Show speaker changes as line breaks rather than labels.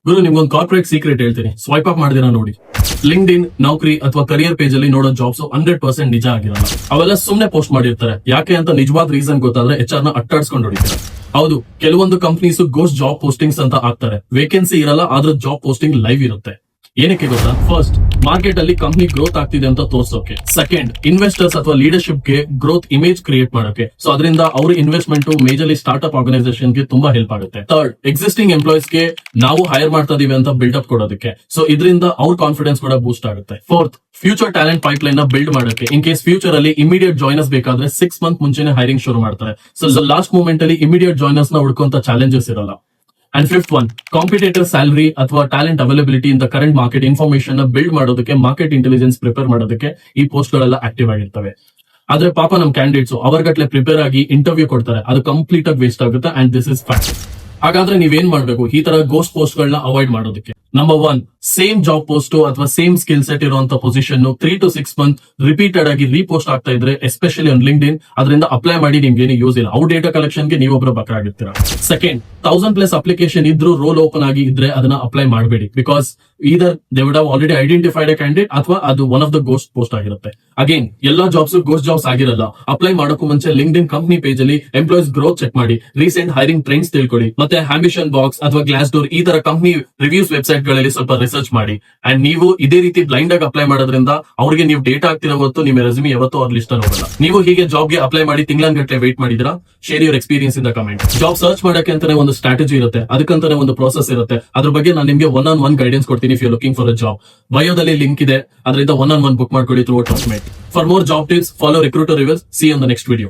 ಗುರು ನಿಮ್ಗೊಂದು corporate secret ಹೇಳ್ತೀನಿ, swipe up ಮಾಡಿದಿರಾ ನೋಡಿ. ಲಿಂಕ್ಡ್ ಇನ್, ನೌಕರಿ ಅಥವಾ ಕರಿಯರ್ ಪೇಜ್ ಅಲ್ಲಿ ನೋಡೋ ಜಾಬ್ಸ್ 100% ನಿಜ ಆಗಿರಲ್ಲ. ಅವೆಲ್ಲ ಸುಮ್ನೆ ಪೋಸ್ಟ್ ಮಾಡಿರ್ತಾರೆ. ಯಾಕೆ ಅಂತ ನಿಜವಾದ ರೀಸನ್ ಗೊತ್ತಾದ್ರೆ HR ನ ಅಟ್ಟಾಡ್ಸ್ಕೊಂಡು ಹೊಡಿತಾರೆ. ಹೌದು, ಕೆಲವೊಂದು ಕಂಪನೀಸ್ ಗೋಸ್ಟ್ ಜಾಬ್ ಪೋಸ್ಟಿಂಗ್ಸ್ ಅಂತ ಹಾಕ್ತಾರೆ. ವೇಕೆನ್ಸಿ ಇರಲ್ಲ, ಆದ್ರೆ ಜಾಬ್ ಪೋಸ್ಟಿಂಗ್ ಲೈವ್ ಇರುತ್ತೆ. ಏನಕ್ಕೆ ಗೊತ್ತಾ? ಫಸ್ಟ್, ಮಾರ್ಕೆಟ್ ಅಲ್ಲಿ ಕಂಪನಿ ಗ್ರೋತ್ ಆಗ್ತಿದೆ ಅಂತ ತೋರ್ಸೋಕೆ. ಸೆಕೆಂಡ್, ಇನ್ವೆಸ್ಟರ್ಸ್ ಅಥವಾ ಲೀಡರ್ಶಿಪ್ ಗೆ ಗ್ರೋತ್ ಇಮೇಜ್ ಕ್ರಿಯೇಟ್ ಮಾಡೋಕೆ. ಸೊ ಅದರಿಂದ ಅವ್ರ ಇನ್ವೆಸ್ಟ್ಮೆಂಟ್ ಮೇಜರ್ಲಿ ಸ್ಟಾರ್ಟ್ಅಪ್ ಆರ್ಗನೈಸೇಷನ್ ಗೆ ತುಂಬಾ ಹೆಲ್ಪ್ ಆಗುತ್ತೆ. ಥರ್ಡ್, ಎಕ್ಸಿಸ್ಟಿಂಗ್ ಎಂಪ್ಲಾಯೀಸ್ ಗೆ ನಾವು ಹೈರ್ ಮಾಡ್ತಾ ಇದೀವಿ ಅಂತ ಬಿಲ್ಡಪ್ ಕೊಡೋದಕ್ಕೆ. ಸೊ ಇದರಿಂದ ಅವ್ರ ಕಾನ್ಫಿಡೆನ್ಸ್ ಕೂಡ ಬೂಸ್ಟ್ ಆಗುತ್ತೆ. ಫೋರ್ತ್, ಫ್ಯೂಚರ್ ಟ್ಯಾಲೆಂಟ್ ಪೈಪ್ಲೈನ್ ನ ಬಿಲ್ಡ್ ಮಾಡೋಕೆ. ಇನ್ ಕೇಸ್ ಫ್ಯೂಚರ್ ಅಲ್ಲಿ ಇಮಿಡಿಯೇಟ್ ಜಾಯ್ನರ್ಸ್ ಬೇಕಾದ್ರೆ 6 ಮಂತ್ ಮುಂಚೆನೆ ಹೈರಿಂಗ್ ಶುರು ಮಾಡ್ತಾರೆ. ಸೊ ಲಾಸ್ಟ್ ಮೂಮೆಂಟ್ ಅಲ್ಲಿ ಇಮಿಡಿಯೇಟ್ ಜಾಯ್ನರ್ಸ್ ನ ಹುಡ್ಕೊಂತ ಚಾಲೆಂಜಸ್ ಇರಲ್ಲ. And fifth one, competitor salary ಅಥವಾ ಟ್ಯಾಲೆಂಟ್ ಅವೈಲಬಿಲಿಟಿ ಇಂದ ಕರೆಂಟ್ ಮಾರ್ಕೆಟ್ ಇನ್ಫಾರ್ಮೇಶನ್ ನ ಬಿಲ್ಡ್ ಮಾಡೋದಕ್ಕೆ, ಮಾರ್ಕೆಟ್ ಇಂಟೆಲಿಜೆನ್ಸ್ ಪ್ರಿಪೇರ್ ಮಾಡೋದಕ್ಕೆ ಈ ಪೋಸ್ಟ್ ಗಳೆಲ್ಲ ಆಕ್ಟಿವ್ ಆಗಿರ್ತವೆ. ಆದ್ರೆ ಪಾಪ ನಮ್ ಕ್ಯಾಂಡಿಡೇಟ್ಸ್ ಅವರ್ಗಟ್ಲೆ ಪ್ರಿಪೇರ್ ಆಗಿ ಇಂಟರ್ವ್ಯೂ ಕೊಡ್ತಾರೆ, ಅದು ಕಂಪ್ಲೀಟ್ ಆಗಿ ವೇಸ್ಟ್ ಆಗುತ್ತೆ. And this is fact. ಹಾಗಾದ್ರೆ ನೀವೇನ್ ಮಾಡ್ಬೇಕು ಈ ತರ ಗೋಸ್ಟ್ ಪೋಸ್ಟ್ ಗಳನ್ನ ಅವಾಯ್ಡ್ ಮಾಡೋದಕ್ಕೆ? ನಂಬರ್ 1, ಸೇಮ್ ಜಾಬ್ ಪೋಸ್ಟ್ ಅಥವಾ ಸೇಮ್ ಸ್ಕಿಲ್ ಸೆಟ್ ಇರುವಂತ ಪೊಸಿಷನ್ 3 to 6 ಮಂತ್ ರಿಪೀಟೆಡ್ ಆಗಿ ರೀಪೋಸ್ಟ್ ಆಗ್ತಾ ಇದ್ರೆ, ಎಸ್ಪೆಷಲಿ ಆನ್ ಲಿಂಕ್ಡ್ ಇನ್, ಅದರಿಂದ ಅಪ್ಲೈ ಮಾಡಿ ನಿಮ್ಗೆ ಏನು ಯೂಸ್ ಇಲ್ಲ. ಔಟ್ ಡೇಟಾ ಕಲೆಕ್ಷನ್ ಗೆ ನೀವೊಬ್ಬರು ಬಕರಾಗಿರ್ತೀರಾ. ಸೆಕೆಂಡ್, 1000+ ಅಪ್ಲಿಕೇಶನ್ ಇದ್ರು ರೋಲ್ ಓಪನ್ ಆಗಿ ಇದ್ರೆ ಅದನ್ನ ಅಪ್ಲೈ ಮಾಡಬೇಡಿ. Because either they would have already identified A candidate ಅಥವಾ ಅದು one of the ghost post ಆಗಿರುತ್ತೆ. ಅಗೇನ್, ಎಲ್ಲಾ ಜಾಬ್ಸ್ ಗೋಸ್ಟ್ ಜಾಬ್ಸ್ ಆಗಿರಲ್ಲ. ಅಪ್ಲೈ ಮಾಡೋಕ್ಕೂ ಮುಂಚೆ ಲಿಂಕ್ಡ್ ಇನ್ ಕಂಪನಿ ಪೇಜ್ ಅಲ್ಲಿ ಎಂಪ್ಲಾಯೀಸ್ ಗ್ರೋತ್ ಚೆಕ್ ಮಾಡಿ, ರೀಸೆಂಟ್ ಹೈರಿಂಗ್ ಟ್ರೆಂಡ್ಸ್ ತಿಳ್ಕೊಳ್ಳಿ, ಮತ್ತೆ ಆಂಬಿಷನ್ ಬಾಕ್ಸ್ ಅಥವಾ ಗ್ಲಾಸ್ ಡೋರ್ ಈ ತರ ಕಂಪನಿ ರಿವ್ಯೂಸ್ ವೆಬ್ಸೈಟ್ ಗಳಲ್ಲಿ ಸ್ವಲ್ಪ ರಿಸರ್ಚ್ ಮಾಡಿ. ಅಂಡ್ ನೀವು ಇದೇ ರೀತಿ ಬ್ಲೈಂಡ್ ಆಗಿ ಅಪ್ಲೈ ಮಾಡೋದ್ರಿಂದ ಅವ್ರಿಗೆ ನೀವು ಡೇಟಾ ಆಗ್ತಿರೋ ಹೊತ್ತು ನಿಮ್ಮ ರೆಸ್ಯೂಮ್ ಯಾವತ್ತೂ ಅವ್ರ ಲಿಸ್ಟ್ ಅಲ್ಲಿ ಹೋಗಲ್ಲ. ನೀವು ಹೀಗೆ ಜಾಬ್ ಗೆ ಅಪ್ಲೈ ಮಾಡಿ ತಿಂಗಳಂಗಟ್ಟಲೆ ವೇಟ್ ಮಾಡಿದ್ರಾ? Share your experience in the comment. Job search ಮಾಡಕ್ಕೆ ಅಂತಾನೆ ಒಂದು ಸ್ಟ್ರಾಟಜಿ ಇರುತ್ತೆ, ಅದಕ್ಕಂತಾನೆ ಒಂದು ಪ್ರೋಸೆಸ್ ಇರುತ್ತೆ. ಅದ್ರ ಬಗ್ಗೆ ನಾನು ನಿಮಗೆ ಒನ್ ಗೈಡೆನ್ಸ್ ಕೊಡ್ತೀನಿ. If you looking for a job, ಬಯೋದಲ್ಲಿ ಲಿಂಕ್ ಇದೆ, ಅದರಿಂದ 1-on-1 ಬುಕ್ ಮಾಡ್ಕೊಳ್ಳಿ ಥ್ರೂ ಟಾಕ್ಯುಮೆಂಟ್. For more job tips, follow recruiter reviews. See on the next video.